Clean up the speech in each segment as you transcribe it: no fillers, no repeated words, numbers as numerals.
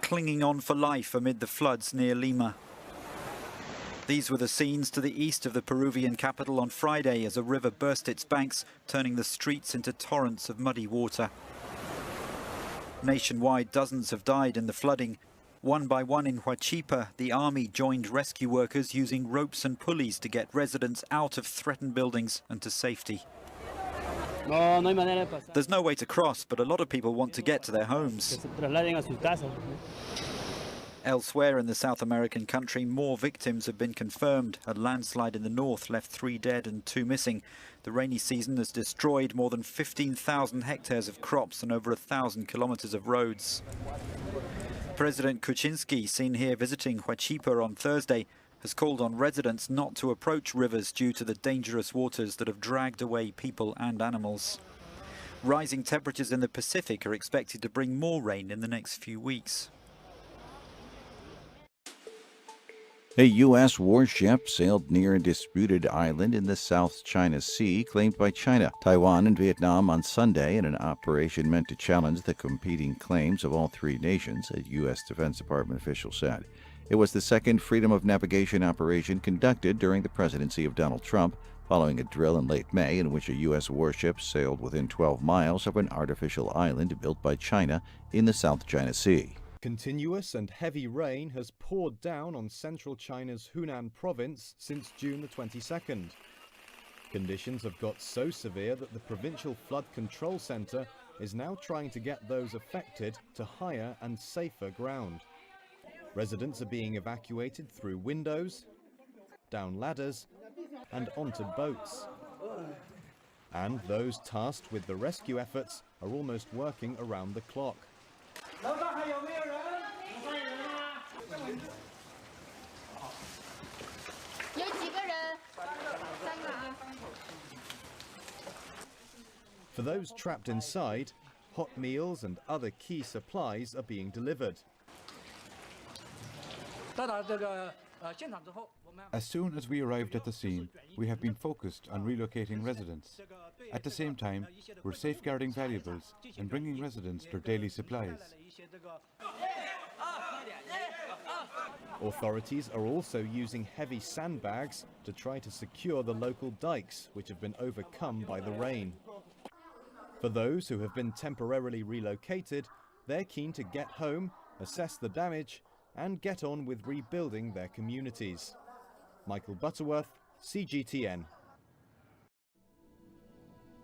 clinging on for life amid the floods near Lima. These were the scenes to the east of the Peruvian capital on Friday as a river burst its banks, turning the streets into torrents of muddy water. Nationwide, dozens have died in the flooding. One by one in Huachipa, the army joined rescue workers using ropes and pulleys to get residents out of threatened buildings and to safety. There's no way to cross, but a lot of people want to get to their homes. Elsewhere in the South American country, more victims have been confirmed. A landslide in the north left 3 dead and 2 missing. The rainy season has destroyed more than 15,000 hectares of crops and over 1,000 kilometers of roads. President Kuczynski, seen here visiting Huachipa on Thursday, has called on residents not to approach rivers due to the dangerous waters that have dragged away people and animals. Rising temperatures in the Pacific are expected to bring more rain in the next few weeks. A U.S. warship sailed near a disputed island in the South China Sea claimed by China, Taiwan, and Vietnam on Sunday in an operation meant to challenge the competing claims of all 3 nations, a U.S. Defense Department official said. It was the second freedom of navigation operation conducted during the presidency of Donald Trump, following a drill in late May in which a U.S. warship sailed within 12 miles of an artificial island built by China in the South China Sea. Continuous and heavy rain has poured down on central China's Hunan province since June the 22nd. Conditions have got so severe that the Provincial Flood Control Center is now trying to get those affected to higher and safer ground. Residents are being evacuated through windows, down ladders, and onto boats. And those tasked with the rescue efforts are almost working around the clock. For those trapped inside, hot meals and other key supplies are being delivered. As soon as we arrived at the scene, we have been focused on relocating residents. At the same time, we're safeguarding valuables and bringing residents their daily supplies. Authorities are also using heavy sandbags to try to secure the local dikes, which have been overcome by the rain. For those who have been temporarily relocated, they're keen to get home, assess the damage, and get on with rebuilding their communities. Michael Butterworth, CGTN.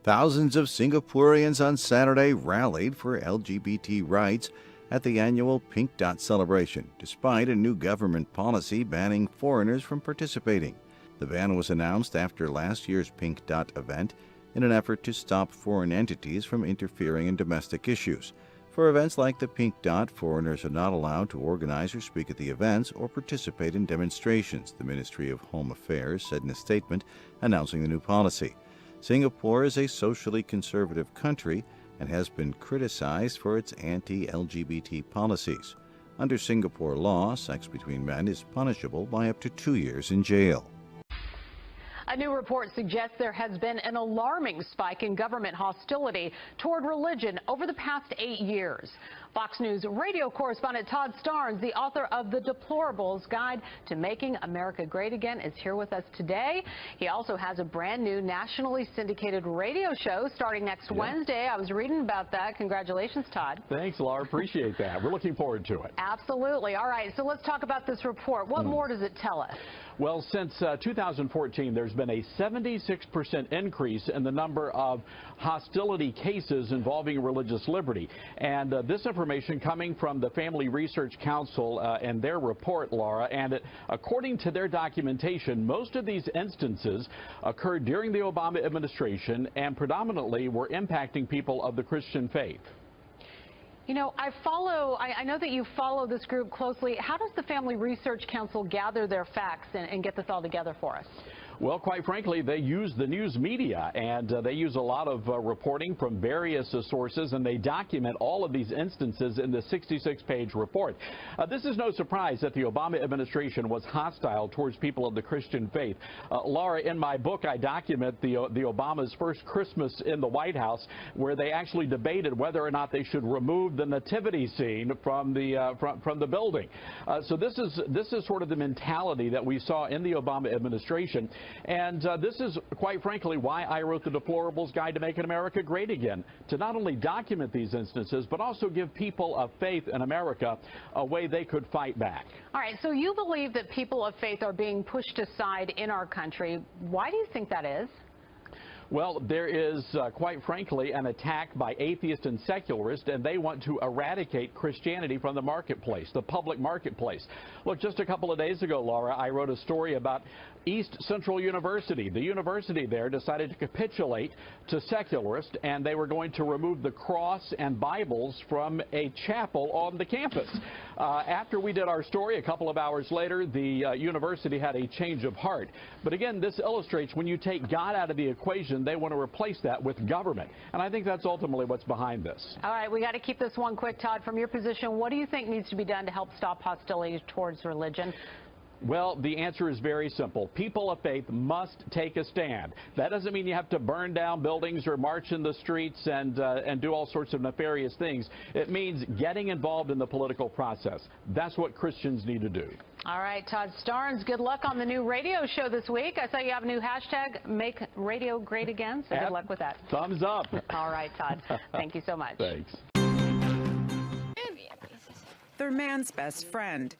Thousands of Singaporeans on Saturday rallied for LGBT rights at the annual Pink Dot celebration, despite a new government policy banning foreigners from participating. The ban was announced after last year's Pink Dot event in an effort to stop foreign entities from interfering in domestic issues. For events like the Pink Dot, foreigners are not allowed to organize or speak at the events or participate in demonstrations, the Ministry of Home Affairs said in a statement announcing the new policy. Singapore is a socially conservative country and has been criticized for its anti-LGBT policies. Under Singapore law, sex between men is punishable by up to 2 years in jail. A new report suggests there has been an alarming spike in government hostility toward religion over the past 8 years. Fox News radio correspondent Todd Starnes, the author of The Deplorables Guide to Making America Great Again, is here with us today. He also has a brand new nationally syndicated radio show starting next Wednesday. I was reading about that. Congratulations, Todd. Thanks, Laura. Appreciate that. We're looking forward to it. Absolutely. All right, so let's talk about this report. What more does it tell us? Well, since 2014, there's been a 76% increase in the number of hostility cases involving religious liberty. And this information coming from the Family Research Council and their report, Laura, and according to their documentation, most of these instances occurred during the Obama administration and predominantly were impacting people of the Christian faith. You know, I know that you follow this group closely. How does the Family Research Council gather their facts and get this all together for us? Well, quite frankly, they use the news media, and they use a lot of reporting from various sources, and they document all of these instances in the 66-page report. This is no surprise that the Obama administration was hostile towards people of the Christian faith. Laura, in my book, I document the Obama's first Christmas in the White House, where they actually debated whether or not they should remove the nativity scene from the building. So this is sort of the mentality that we saw in the Obama administration. And this is, quite frankly, why I wrote the Deplorables Guide to Making America Great Again, to not only document these instances, but also give people of faith in America a way they could fight back. All right, so you believe that people of faith are being pushed aside in our country. Why do you think that is? Well, there is, quite frankly, an attack by atheists and secularists, and they want to eradicate Christianity from the marketplace, the public marketplace. Look, just a couple of days ago, Laura, I wrote a story about East Central University. The university there decided to capitulate to secularists, and they were going to remove the cross and Bibles from a chapel on the campus. After we did our story, a couple of hours later, the university had a change of heart. But again, this illustrates when you take God out of the equation, they want to replace that with government. And I think that's ultimately what's behind this. All right, we got to keep this one quick. Todd, from your position, what do you think needs to be done to help stop hostility towards religion? Well, the answer is very simple. People of faith must take a stand. That doesn't mean you have to burn down buildings or march in the streets and do all sorts of nefarious things. It means getting involved in the political process. That's what Christians need to do. All right, Todd Starnes, good luck on the new radio show this week. I saw you have a new hashtag, Make Radio Great Again, so good luck with that. Thumbs up. All right, Todd. Thank you so much. Thanks. They're man's best friend.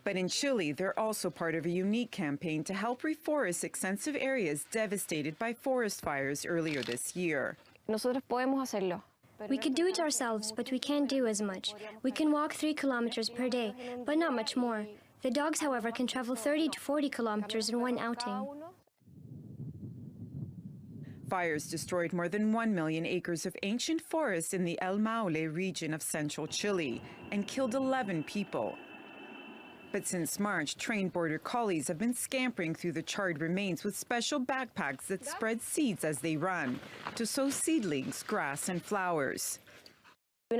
But in Chile, they're also part of a unique campaign to help reforest extensive areas devastated by forest fires earlier this year. Nosotros podemos hacerlo. We could do it ourselves, but we can't do as much. We can walk 3 kilometers per day, but not much more. The dogs, however, can travel 30 to 40 kilometers in one outing. Fires destroyed more than 1 million acres of ancient forests in the El Maule region of central Chile and killed 11 people. But since March, trained border collies have been scampering through the charred remains with special backpacks that spread seeds as they run to sow seedlings, grass, and flowers. One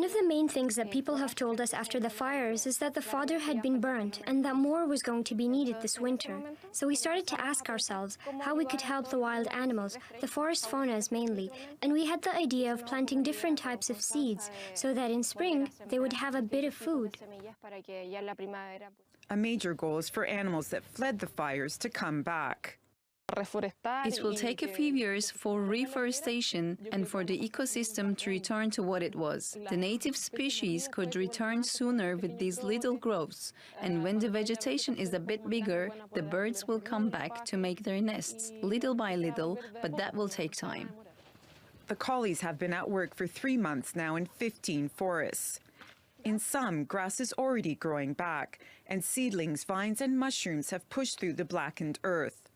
of the main things that people have told us after the fires is that the fodder had been burnt and that more was going to be needed this winter. So we started to ask ourselves how we could help the wild animals, the forest faunas mainly, and we had the idea of planting different types of seeds so that in spring they would have a bit of food. A major goal is for animals that fled the fires to come back. It will take a few years for reforestation and for the ecosystem to return to what it was. The native species could return sooner with these little growths, and when the vegetation is a bit bigger, the birds will come back to make their nests, little by little, but that will take time. The collies have been at work for 3 months now in 15 forests. In some, grass is already growing back, and seedlings, vines, and mushrooms have pushed through the blackened earth.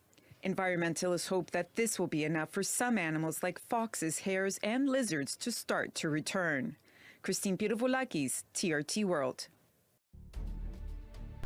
Environmentalists hope that this will be enough for some animals like foxes, hares, and lizards to start to return. Christine Pirovolakis, TRT World.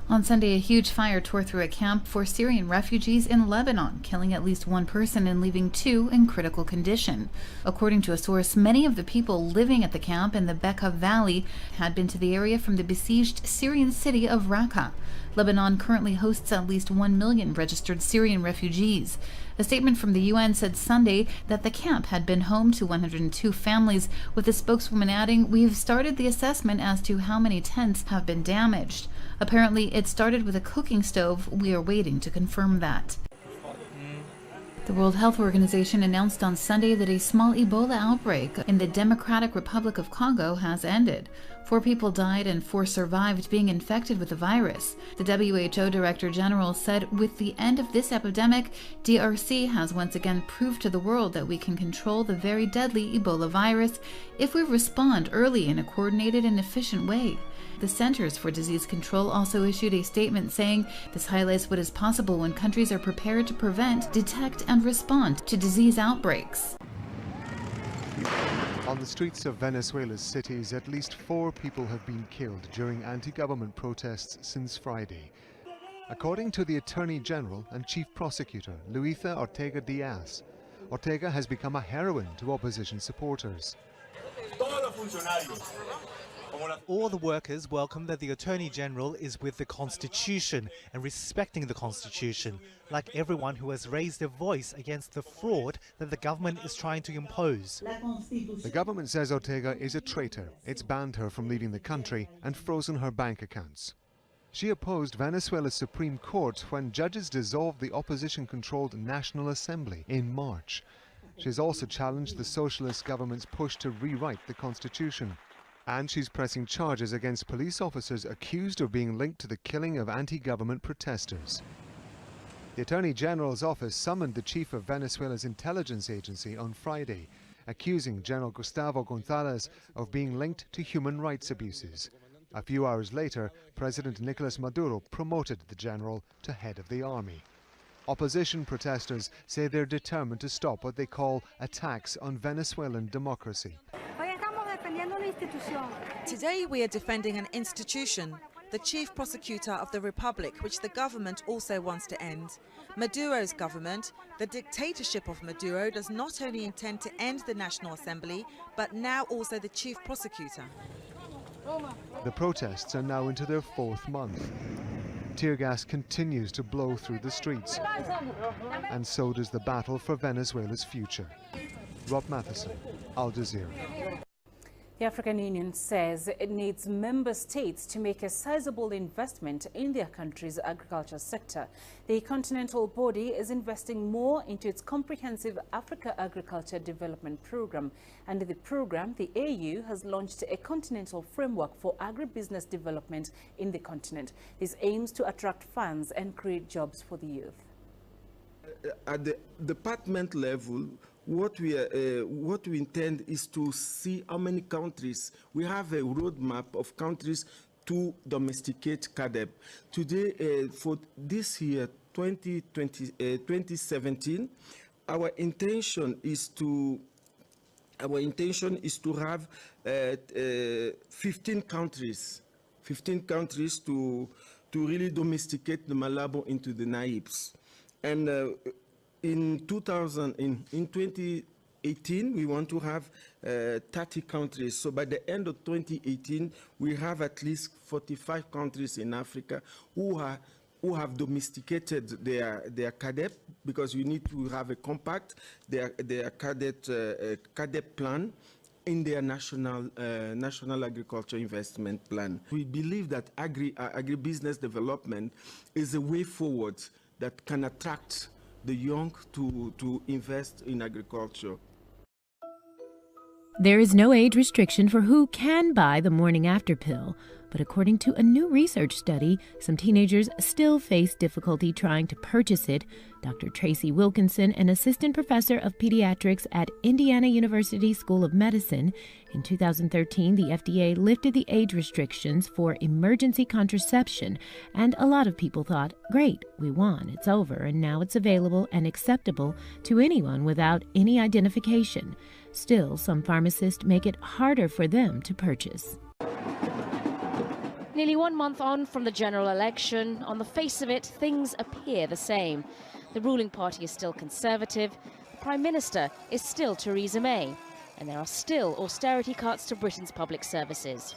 On Sunday, a huge fire tore through a camp for Syrian refugees in Lebanon, killing at least 1 person and leaving 2 in critical condition. According to a source, many of the people living at the camp in the Bekaa Valley had been to the area from the besieged Syrian city of Raqqa. Lebanon currently hosts at least 1 million registered Syrian refugees. A statement from the UN said Sunday that the camp had been home to 102 families, with the spokeswoman adding, "We've started the assessment as to how many tents have been damaged. Apparently, it started with a cooking stove. We are waiting to confirm that." The World Health Organization announced on Sunday that a small Ebola outbreak in the Democratic Republic of Congo has ended. 4 people died and 4 survived being infected with the virus. The WHO Director General said, "With the end of this epidemic, DRC has once again proved to the world that we can control the very deadly Ebola virus if we respond early in a coordinated and efficient way." The Centers for Disease Control also issued a statement saying this highlights what is possible when countries are prepared to prevent, detect, and respond to disease outbreaks. On the streets of Venezuela's cities, at least 4 people have been killed during anti-government protests since Friday. According to the Attorney General and Chief Prosecutor, Luisa Ortega Diaz, Ortega has become a heroine to opposition supporters. All the workers welcome that the Attorney General is with the Constitution and respecting the Constitution, like everyone who has raised their voice against the fraud that the government is trying to impose. The government says Ortega is a traitor. It's banned her from leaving the country and frozen her bank accounts. She opposed Venezuela's Supreme Court when judges dissolved the opposition-controlled National Assembly in March. She's also challenged the socialist government's push to rewrite the constitution. And she's pressing charges against police officers accused of being linked to the killing of anti-government protesters. The Attorney General's office summoned the chief of Venezuela's intelligence agency on Friday, accusing General Gustavo Gonzalez of being linked to human rights abuses. A few hours later, President Nicolas Maduro promoted the general to head of the army. Opposition protesters say they're determined to stop what they call attacks on Venezuelan democracy. Today we are defending an institution, the Chief Prosecutor of the Republic, which the government also wants to end. Maduro's government, the dictatorship of Maduro, does not only intend to end the National Assembly, but now also the Chief Prosecutor. The protests are now into their fourth month. Tear gas continues to blow through the streets, and so does the battle for Venezuela's future. Rob Matheson, Al Jazeera. The African Union says it needs member states to make a sizable investment in their country's agriculture sector. The continental body is investing more into its comprehensive Africa Agriculture Development Program. Under the program, the AU has launched a continental framework for agribusiness development in the continent. This aims to attract funds and create jobs for the youth. At the department level, what we intend is to see how many countries. We have a roadmap of countries to domesticate CAADP. Today, for this year, 2017, our intention is to have 15 countries to really domesticate the Malabo into the NAIPS. And in 2018, we want to have 30 countries. So by the end of 2018, we have at least 45 countries in Africa who have domesticated their CAADP, because you need to have a compact, their CAADP plan in their national agriculture investment plan. We believe that agribusiness development is a way forward that can attract the young to invest in agriculture. There is no age restriction for who can buy the morning after pill, but according to a new research study, some teenagers still face difficulty trying to purchase it. Dr. Tracy Wilkinson, an assistant professor of pediatrics at Indiana University School of Medicine. In 2013, the FDA lifted the age restrictions for emergency contraception, and a lot of people thought, great, we won, it's over, and now it's available and acceptable to anyone without any identification. Still, some pharmacists make it harder for them to purchase. Nearly 1 month on from the general election, on the face of it, things appear the same. The ruling party is still Conservative, the Prime Minister is still Theresa May, and there are still austerity cuts to Britain's public services.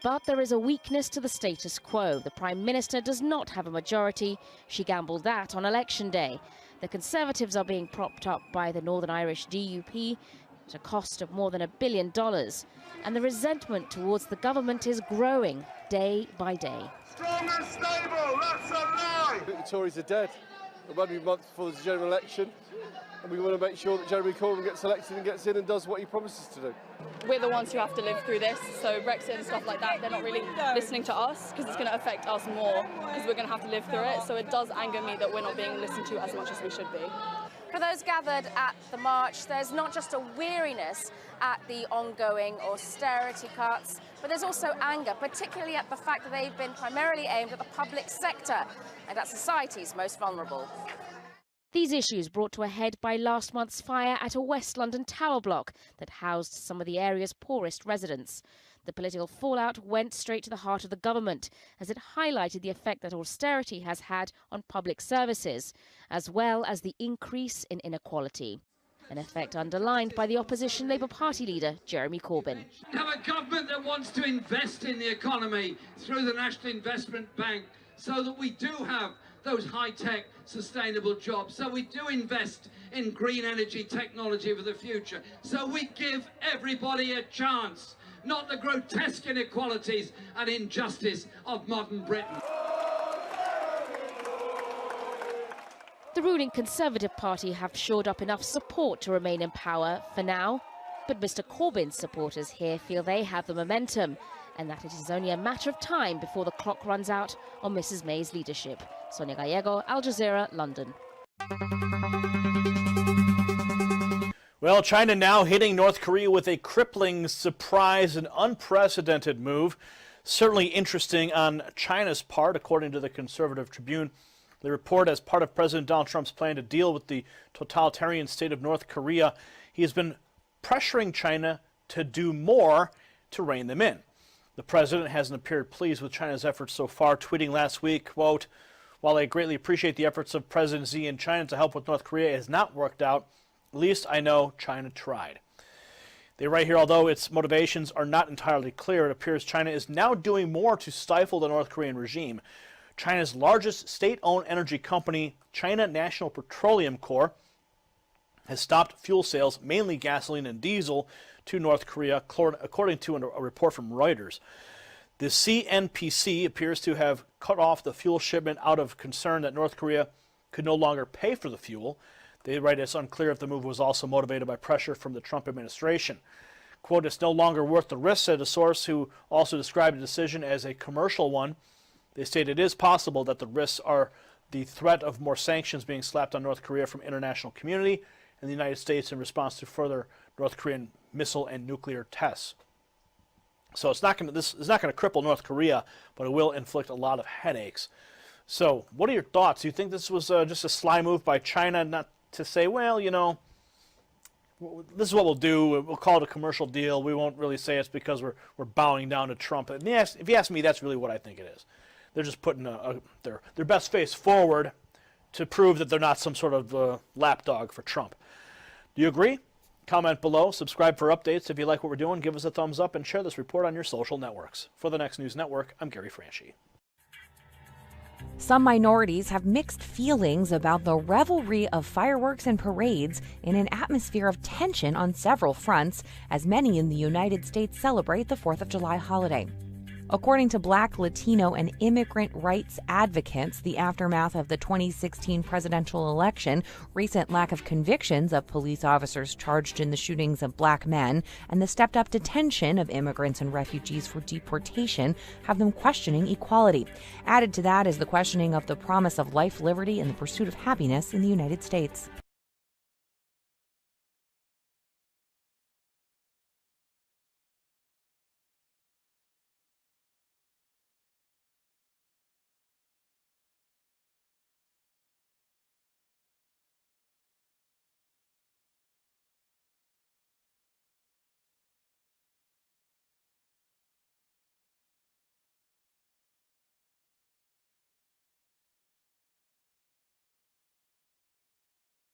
But there is a weakness to the status quo. The Prime Minister does not have a majority. She gambled that on election day. The Conservatives are being propped up by the Northern Irish DUP at a cost of more than $1 billion. And the resentment towards the government is growing day by day. Strong and stable, that's a lie! The Tories are dead. We're only a month before the general election, and we want to make sure that Jeremy Corbyn gets elected and gets in and does what he promises to do. We're the ones who have to live through this, so Brexit and stuff like that, they're not really listening to us, because it's going to affect us more, because we're going to have to live through it. So it does anger me that we're not being listened to as much as we should be. For those gathered at the march, there's not just a weariness at the ongoing austerity cuts, but there's also anger, particularly at the fact that they've been primarily aimed at the public sector and at society's most vulnerable. These issues brought to a head by last month's fire at a West London tower block that housed some of the area's poorest residents. The political fallout went straight to the heart of the government, as it highlighted the effect that austerity has had on public services, as well as the increase in inequality. An effect underlined by the opposition Labour Party leader, Jeremy Corbyn. We have a government that wants to invest in the economy through the National Investment Bank so that we do have those high-tech, sustainable jobs, so we do invest in green energy technology for the future, so we give everybody a chance, not the grotesque inequalities and injustice of modern Britain. The ruling Conservative Party have shored up enough support to remain in power for now, but Mr Corbyn's supporters here feel they have the momentum and that it is only a matter of time before the clock runs out on Mrs May's leadership. Sonia Gallego, Al Jazeera, London. Well, China now hitting North Korea with a crippling surprise and unprecedented move. Certainly interesting on China's part, according to the Conservative Tribune. They report as part of President Donald Trump's plan to deal with the totalitarian state of North Korea, he has been pressuring China to do more to rein them in. The president hasn't appeared pleased with China's efforts so far, tweeting last week, quote, "While I greatly appreciate the efforts of President Xi in China to help with North Korea, it has not worked out. At least I know China tried." They write here, although its motivations are not entirely clear, it appears China is now doing more to stifle the North Korean regime. China's largest state-owned energy company, China National Petroleum Corp., has stopped fuel sales, mainly gasoline and diesel, to North Korea, according to a report from Reuters. The CNPC appears to have cut off the fuel shipment out of concern that North Korea could no longer pay for the fuel. They write it's unclear if the move was also motivated by pressure from the Trump administration. Quote, "It's no longer worth the risk," said a source who also described the decision as a commercial one. They state it is possible that the risks are the threat of more sanctions being slapped on North Korea from international community and the United States in response to further North Korean missile and nuclear tests. So this is not going to cripple North Korea, but it will inflict a lot of headaches. So what are your thoughts? Do you think this was just a sly move by China, not to say, well, you know, this is what we'll do. We'll call it a commercial deal. We won't really say it's because we're bowing down to Trump. And yes, if you ask me, that's really what I think it is. They're just putting their best face forward to prove that they're not some sort of lapdog for Trump. Do you agree? Comment below. Subscribe for updates. If you like what we're doing, give us a thumbs up and share this report on your social networks. For the Next News Network, I'm Gary Franchi. Some minorities have mixed feelings about the revelry of fireworks and parades in an atmosphere of tension on several fronts, as many in the United States celebrate the 4th of July holiday. According to Black, Latino, and immigrant rights advocates, the aftermath of the 2016 presidential election, recent lack of convictions of police officers charged in the shootings of Black men, and the stepped-up detention of immigrants and refugees for deportation have them questioning equality. Added to that is the questioning of the promise of life, liberty, and the pursuit of happiness in the United States.